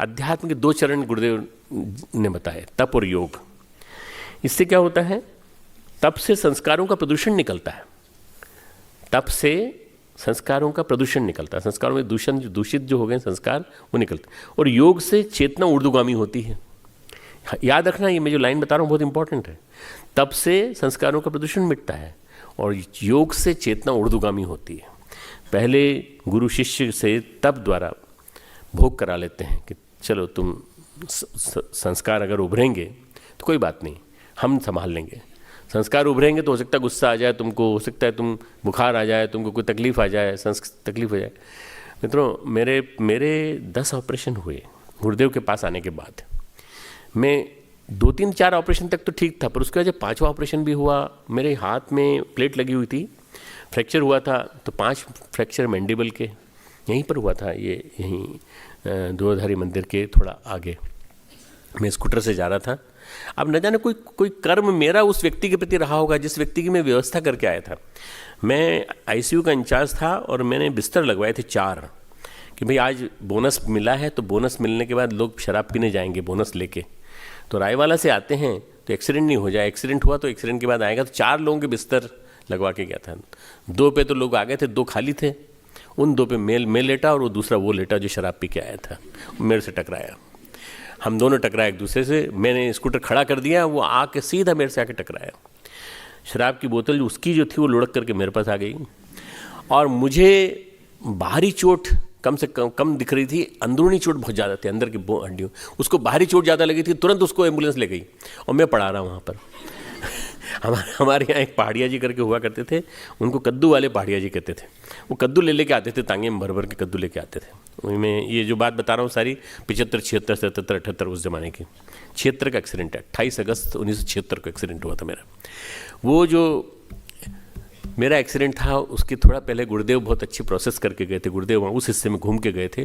अध्यात्म के 2 चरण गुरुदेव ने बताए, तप और योग। इससे क्या होता है, तप से संस्कारों का प्रदूषण निकलता है। तप से संस्कारों का प्रदूषण निकलता है, संस्कारों में दूषित जो हो गए संस्कार वो निकलते हैं। और योग से चेतना ऊर्ध्वगामी होती है। याद रखना, ये मैं जो लाइन बता रहा हूँ बहुत इंपॉर्टेंट है। तप से संस्कारों का प्रदूषण मिटता है और योग से चेतना ऊर्ध्वगामी होती है। पहले गुरु शिष्य से तप द्वारा भोग करा लेते हैं कि चलो तुम संस्कार अगर उभरेंगे तो कोई बात नहीं, हम संभाल लेंगे। संस्कार उभरेंगे तो हो सकता है गुस्सा आ जाए तुमको, हो सकता है तुम बुखार आ जाए, तुमको कोई तकलीफ आ जाए, तकलीफ हो जाए। मित्रों, मेरे 10 ऑपरेशन हुए गुरुदेव के पास आने के बाद। मैं 2, 3, 4 ऑपरेशन तक तो ठीक था, पर उसके बाद जब 5वां ऑपरेशन भी हुआ, मेरे हाथ में प्लेट लगी हुई थी, फ्रैक्चर हुआ था। तो 5 फ्रैक्चर मैंडिबल के यहीं पर हुआ था, ये यहीं दुआधारी मंदिर के थोड़ा आगे। मैं स्कूटर से जा रहा था। अब न जाने कोई कर्म मेरा उस व्यक्ति के प्रति रहा होगा जिस व्यक्ति की मैं व्यवस्था करके आया था। मैं आईसीयू का इंचार्ज था और मैंने बिस्तर लगवाए थे 4 कि भाई आज बोनस मिला है, तो बोनस मिलने के बाद लोग शराब पीने जाएंगे बोनस लेके। तो रायवाला से आते हैं तो एक्सीडेंट नहीं हो जाए, एक्सीडेंट हुआ तो एक्सीडेंट के बाद आएगा। तो 4 लोगों के बिस्तर लगवा के गया था। 2 पे तो लोग आ गए थे, 2 खाली थे। उन 2 पे मैं लेटा और वो दूसरा वो लेटा जो शराब पी के आया था। मेरे से टकराया, हम दोनों टकराए एक दूसरे से। मैंने स्कूटर खड़ा कर दिया, वो आके सीधा मेरे से आके टकराया। शराब की बोतल उसकी जो थी वो लुढ़क करके मेरे पास आ गई और मुझे बाहरी चोट कम से कम दिख रही थी, अंदरूनी चोट बहुत ज़्यादा थी, अंदर की हड्डियों। उसको बाहरी चोट ज़्यादा लगी थी, तुरंत उसको एम्बुलेंस ले गई और मैं पड़ा रहा वहाँ पर। हमारे यहाँ एक पहाड़िया जी करके हुआ करते थे, उनको कद्दू वाले पहाड़िया जी कहते थे। वो कद्दू ले लेके आते थे, तांगे में भर भर के कद्दू लेके आते थे। मैं ये जो बात बता रहा हूँ सारी 75, 76, 77, 78 उस ज़माने की। 76 का एक्सीडेंट है, 28 अगस्त 1976 को एक्सीडेंट हुआ था मेरा। वो जो मेरा एक्सीडेंट था उसके थोड़ा पहले गुरुदेव बहुत अच्छी प्रोसेस करके गए थे। गुरुदेव वहाँ उस हिस्से में घूम के गए थे,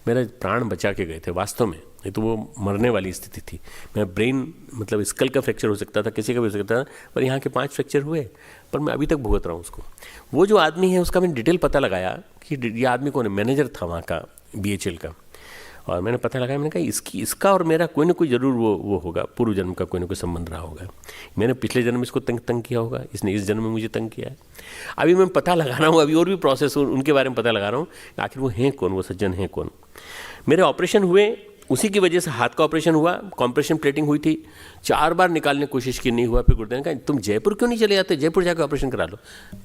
मेरा प्राण बचा के गए थे वास्तव में। नहीं तो वो मरने वाली स्थिति थी। मैं ब्रेन मतलब स्कल का फ्रैक्चर हो सकता था, किसी का भी हो सकता था, पर यहाँ के 5 फ्रैक्चर हुए, पर मैं अभी तक भुगत रहा हूँ उसको। वो जो आदमी है उसका मैंने डिटेल पता लगाया कि ये आदमी कौन है। मैनेजर था वहाँ का BHL का, और मैंने पता लगाया। मैंने कहा इसका और मेरा कोई ना कोई ज़रूर वो होगा, पूर्व जन्म का कोई ना कोई संबंध रहा होगा। मैंने पिछले जन्म में इसको तंग किया होगा, इसने इस जन्म में मुझे तंग किया है। अभी मैं पता लगा रहा हूँ, अभी और भी प्रोसेस उनके बारे में पता लगा रहा हूँ आखिर वो हैं कौन, वो सज्जन हैं कौन। मेरे ऑपरेशन हुए उसी की वजह से। हाथ का ऑपरेशन हुआ, कॉम्प्रेशन प्लेटिंग हुई थी, 4 बार निकालने की कोशिश की, नहीं हुआ। फिर गुरुदेव ने कहा तुम जयपुर क्यों नहीं चले जाते, जयपुर जाकर ऑपरेशन करा लो।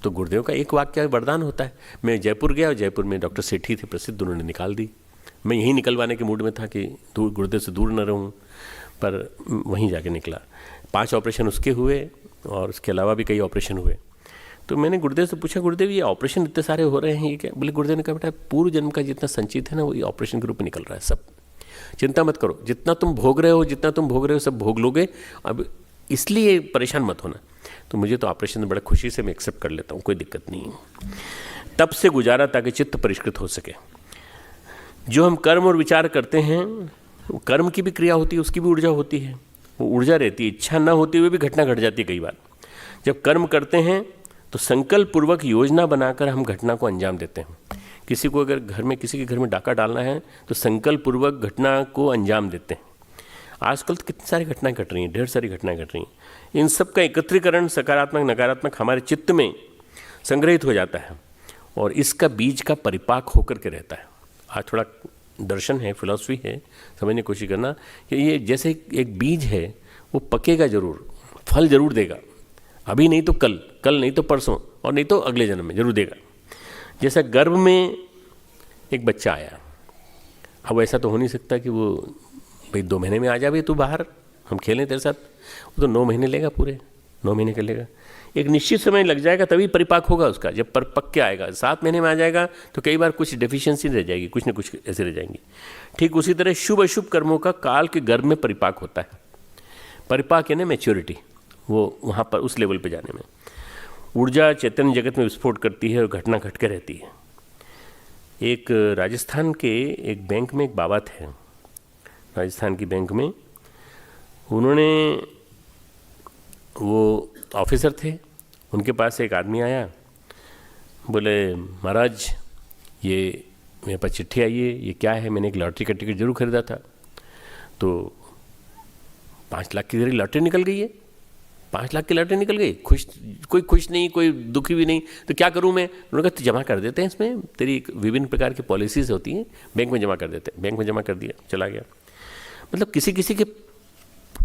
तो गुरुदेव का एक वाक्य वरदान होता है। मैं जयपुर गया और जयपुर में डॉक्टर सेठी थे प्रसिद्ध, उन्होंने निकाल दी। मैं यहीं निकलवाने के मूड में था कि गुरुदेव से दूर न रहूं, पर वहीं जाके निकला। 5 ऑपरेशन उसके हुए और उसके अलावा भी कई ऑपरेशन हुए। तो मैंने गुरुदेव से पूछा, गुरुदेव ये ऑपरेशन इतने सारे हो रहे हैं ये क्या? बोले गुरुदेव ने कहा बेटा पूर्व जन्म का जितना संचित है ना वो ये ऑपरेशन के रूप में निकल रहा है सब। चिंता मत करो, जितना तुम भोग रहे हो सब भोग लोगे। अब इसलिए परेशान मत होना। तो मुझे तो ऑपरेशन बड़ा खुशी से मैं एक्सेप्ट कर लेता हूँ, कोई दिक्कत नहीं है। तब से गुजारा ताकि चित्त परिष्कृत हो सके। जो हम कर्म और विचार करते हैं, कर्म की भी क्रिया होती है, उसकी भी ऊर्जा होती है, वो ऊर्जा रहती है। इच्छा न होते हुए भी घटना घट जाती है कई बार। जब कर्म करते हैं तो संकल्प पूर्वक योजना बनाकर हम घटना को अंजाम देते हैं। किसी को अगर किसी के घर में डाका डालना है तो संकल्प पूर्वक घटना को अंजाम देते हैं। आजकल तो कितनी सारी घटनाएं घट रही हैं, ढेर सारी घटनाएं घट रही हैं। इन सब का एकत्रीकरण सकारात्मक नकारात्मक हमारे चित्त में संग्रहित हो जाता है और इसका बीज का परिपाक होकर के रहता है। आज थोड़ा दर्शन है, फिलॉसफी है, समझने की कोशिश करना कि ये जैसे एक बीज है, वो पकेगा जरूर, फल जरूर देगा। अभी नहीं तो कल नहीं तो परसों, और नहीं तो अगले जन्म में जरूर देगा। जैसा गर्भ में एक बच्चा आया, अब ऐसा तो हो नहीं सकता कि वो भाई 2 महीने में आ जाए तू बाहर, हम खेलें तेरे साथ। वो तो 9 महीने लेगा, पूरे 9 महीने का लेगा। एक निश्चित समय लग जाएगा तभी परिपाक होगा उसका, जब पक के आएगा। 7 महीने में आ जाएगा तो कई बार कुछ डेफिशिएंसी रह जाएगी, कुछ न कुछ ऐसे रह जाएंगी। ठीक उसी तरह शुभ अशुभ कर्मों का काल के गर्भ में परिपाक होता है। परिपाक यानी मैच्योरिटी, वो वहाँ पर उस लेवल पे जाने में ऊर्जा चैतन्य जगत में विस्फोट करती है और घटना घट के रहती है। एक राजस्थान के एक बैंक में एक बाबा थे, राजस्थान की बैंक में। उन्होंने, वो ऑफिसर थे, उनके पास एक आदमी आया, बोले महाराज ये मेरे पास चिट्ठी आई है, ये क्या है? मैंने एक लॉटरी का टिकट जरूर खरीदा था। तो 5 लाख की लॉटरी निकल गई है, 5 लाख की लॉटरी निकल गई, कोई खुश नहीं, कोई दुखी भी नहीं, तो क्या करूं मैं? उन्होंने कहा जमा कर देते हैं, इसमें तेरी विभिन्न प्रकार की पॉलिसीज़ होती हैं, बैंक में जमा कर देते हैं। बैंक में जमा कर दिया, चला गया। मतलब किसी किसी की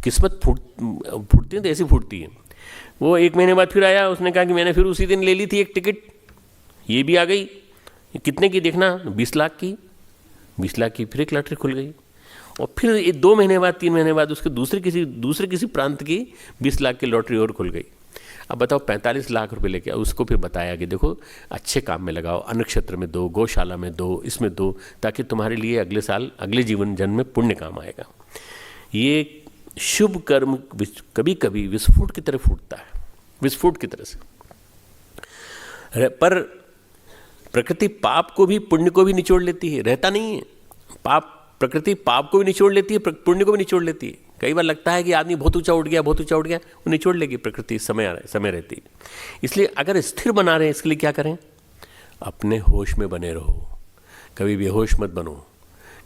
किस्मत फूटती है तो ऐसी फूटती है। वो 1 महीने बाद फिर आया, उसने कहा कि मैंने फिर उसी दिन ले ली थी एक टिकट, ये भी आ गई। कितने की देखना? 20 लाख की। 20 लाख की फिर एक लॉटरी खुल गई। और फिर 2 महीने बाद, 3 महीने बाद उसके दूसरे किसी प्रांत की 20 लाख की लॉटरी और खुल गई। अब बताओ 45 लाख रुपए लेके उसको फिर बताया कि देखो अच्छे काम में लगाओ, अन्न क्षेत्र में दो, गौशाला में दो, इसमें दो, ताकि तुम्हारे लिए अगले साल, अगले जीवन जन्म में पुण्य काम आएगा। ये शुभ कर्म कभी कभी विस्फोट की तरह फूटता है, विस्फोट की तरह से। पर प्रकृति पाप को भी पुण्य को भी निचोड़ लेती है, रहता नहीं है। प्रकृति पाप को भी निचोड़ लेती है, पुण्य को भी निचोड़ लेती है। कई बार लगता है कि आदमी बहुत ऊंचा उठ गया, बहुत ऊंचा उठ गया, वो निचोड़ लेगी प्रकृति, समय रहती है। इसलिए अगर स्थिर बना रहे हैं, इसके लिए क्या करें? अपने होश में बने रहो, कभी बेहोश मत बनो,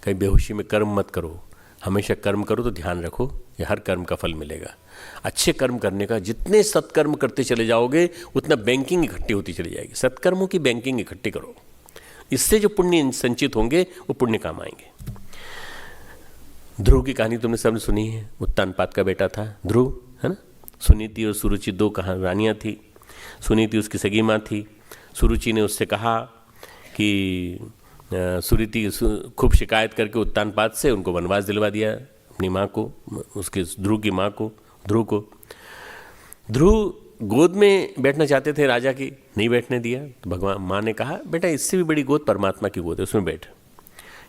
कभी बेहोशी में कर्म मत करो। हमेशा कर्म करो तो ध्यान रखो कि हर कर्म का फल मिलेगा। अच्छे कर्म करने का, जितने सत्कर्म करते चले जाओगे उतना बैंकिंग इकट्ठी होती चली जाएगी। सत्कर्मों की बैंकिंग इकट्ठी करो, इससे जो पुण्य संचित होंगे वो पुण्य काम आएंगे। ध्रुव की कहानी तुमने सबने सुनी है। उत्तानपाद का बेटा था ध्रुव, है ना। सुनीति और सुरुचि 2 रानियाँ थी। सुनीति उसकी सगी माँ थी। सुरुचि ने उससे कहा कि सुनीति खूब शिकायत करके उत्तानपाद से उनको वनवास दिलवा दिया, अपनी माँ को, उसके ध्रुव की माँ को, ध्रुव को। ध्रुव गोद में बैठना चाहते थे राजा की, नहीं बैठने दिया। तो भगवान माँ ने कहा बेटा इससे भी बड़ी गोद परमात्मा की गोद है, उसमें बैठ।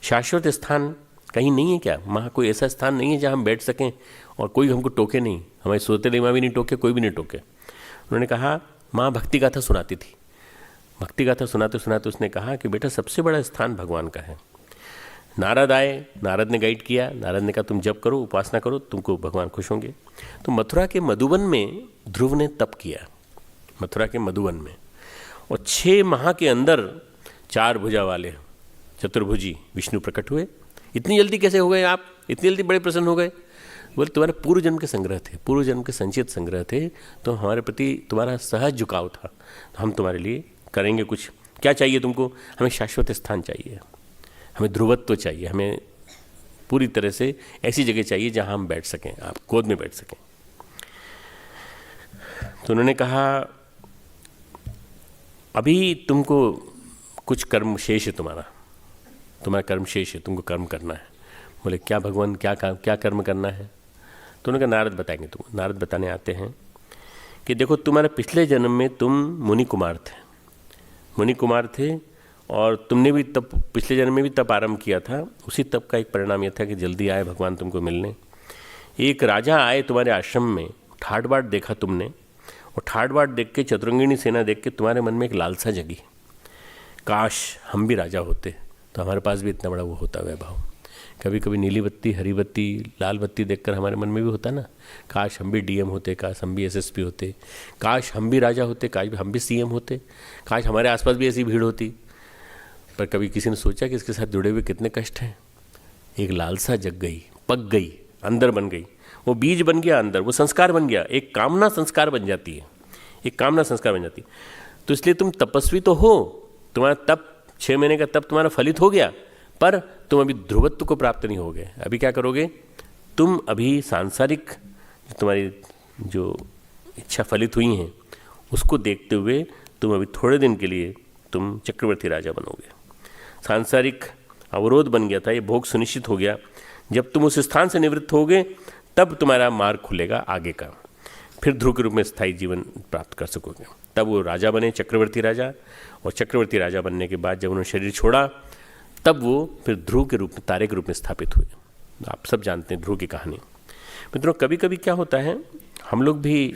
शाश्वत स्थान कहीं नहीं है क्या माँ? कोई ऐसा स्थान नहीं है जहाँ हम बैठ सकें और कोई हमको टोके नहीं? हमारी सोतेली माँ भी नहीं टोके, कोई भी नहीं टोके। उन्होंने कहा, माँ भक्ति गाथा सुनाती थी। भक्ति गाथा सुनाते सुनाते उसने कहा कि बेटा सबसे बड़ा स्थान भगवान का है। नारद आए, नारद ने गाइड किया। नारद ने कहा तुम जप करो, उपासना करो, तुमको भगवान खुश होंगे। तो मथुरा के मधुवन में ध्रुव ने तप किया, मथुरा के मधुवन में। और 6 माह के अंदर 4 भुजा वाले चतुर्भुजी विष्णु प्रकट हुए। इतनी जल्दी कैसे हो गए आप? इतनी जल्दी बड़े प्रसन्न हो गए? बोले तुम्हारे पूर्व जन्म के संग्रह थे, पूर्व जन्म के संचित संग्रह थे, तो हमारे प्रति तुम्हारा सहज झुकाव था, तो हम तुम्हारे लिए करेंगे कुछ। क्या चाहिए तुमको? हमें शाश्वत स्थान चाहिए, हमें ध्रुवत्व चाहिए, हमें पूरी तरह से ऐसी जगह चाहिए जहां हम बैठ सकें, आप गोद में बैठ सकें। तो उन्होंने कहा अभी तुमको कुछ कर्म शेष है, तुम्हारा कर्म शेष है, तुमको कर्म करना है। बोले क्या भगवान, क्या कर्म करना है? तो उन्होंने कहा नारद बताएंगे तुम। नारद बताने आते हैं कि देखो तुम्हारे पिछले जन्म में तुम मुनि कुमार थे और तुमने भी तप, पिछले जन्म में भी तप आरंभ किया था। उसी तप का एक परिणाम यह था कि जल्दी आए भगवान तुमको मिलने। एक राजा आए तुम्हारे आश्रम में, ठाट बाट देखा तुमने, और ठाट बाट देख के, चतुरंगिणी सेना देख के तुम्हारे मन में एक लालसा जगी, काश हम भी राजा होते तो हमारे पास भी इतना बड़ा वो होता वैभव। कभी कभी नीली बत्ती, हरी बत्ती, लाल बत्ती देखकर हमारे मन में भी होता ना, काश हम भी डीएम होते, काश हम भी एसएसपी होते, काश हम भी राजा होते, काश हम भी सीएम होते, काश हमारे आसपास भी ऐसी भीड़ होती। पर कभी किसी ने सोचा कि इसके साथ जुड़े हुए कितने कष्ट हैं? एक लालसा जग गई, पक गई, अंदर बन गई, वो बीज बन गया अंदर, वो संस्कार बन गया, एक कामना संस्कार बन जाती है, एक कामना संस्कार बन जाती है। तो इसलिए तुम तपस्वी तो हो, तुम्हारा तप 6 महीने का तप तुम्हारा फलित हो गया, पर तुम अभी ध्रुवत्व को प्राप्त नहीं हो गए। अभी क्या करोगे तुम? अभी सांसारिक तुम्हारी जो इच्छा फलित हुई हैं उसको देखते हुए तुम अभी थोड़े दिन के लिए तुम चक्रवर्ती राजा बनोगे। सांसारिक अवरोध बन गया था, ये भोग सुनिश्चित हो गया। जब तुम उस स्थान से निवृत्त होगे तब तुम्हारा मार्ग खुलेगा आगे का, फिर ध्रुव के रूप में स्थायी जीवन प्राप्त कर सकोगे। तब वो राजा बने, चक्रवर्ती राजा। और चक्रवर्ती राजा बनने के बाद जब उन्होंने शरीर छोड़ा तब वो फिर ध्रुव के रूप में, तारे के रूप में स्थापित हुए। आप सब जानते हैं ध्रुव की कहानी। मित्रों कभी कभी क्या होता है, हम लोग भी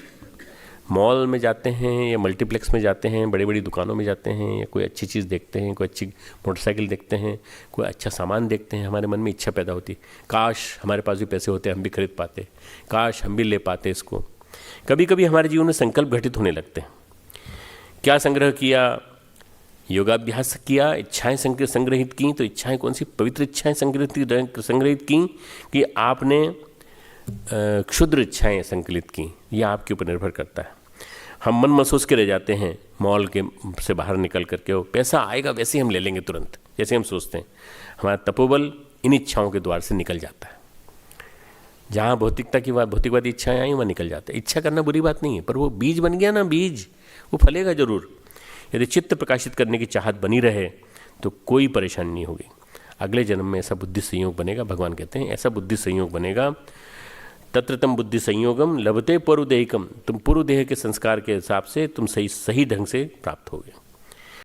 मॉल में जाते हैं या मल्टीप्लेक्स में जाते हैं, बड़ी बड़ी दुकानों में जाते हैं, या कोई अच्छी चीज़ देखते हैं, कोई अच्छी मोटरसाइकिल देखते हैं, कोई अच्छा सामान देखते हैं, हमारे मन में इच्छा पैदा होती है, काश हमारे पास भी पैसे होते, हम भी खरीद पाते, काश हम भी ले पाते इसको। कभी कभी हमारे जीवन में संकल्प घटित होने लगते हैं। क्या संग्रह किया? योगाभ्यास किया, इच्छाएं संग्रहित की, तो इच्छाएं कौन सी? पवित्र इच्छाएं संग्रहित की कि आपने क्षुद्र इच्छाएं संकलित की, यह आपके ऊपर निर्भर करता है। हम मन महसूस के रह जाते हैं मॉल के से बाहर निकल करके, वो पैसा आएगा वैसे ही हम ले लेंगे तुरंत, जैसे हम सोचते हैं। हमारा तपोबल इन इच्छाओं के द्वार से निकल जाता है। जहाँ भौतिकता की बात, भौतिकवादी इच्छाएं आई, वहाँ निकल जाता है। इच्छा करना बुरी बात नहीं है, पर वो बीज बन गया ना, बीज वो फलेगा जरूर। यदि चित्त प्रकाशित करने की चाहत बनी रहे तो कोई परेशानी नहीं होगी। अगले जन्म में ऐसा बुद्धि संयोग बनेगा, भगवान कहते हैं ऐसा बुद्धि संयोग बनेगा, तत्र तम बुद्धि संयोगम लभते पूर्वदेहिकम, तुम पूर्व देह के संस्कार के हिसाब से तुम सही ढंग से प्राप्त होगे।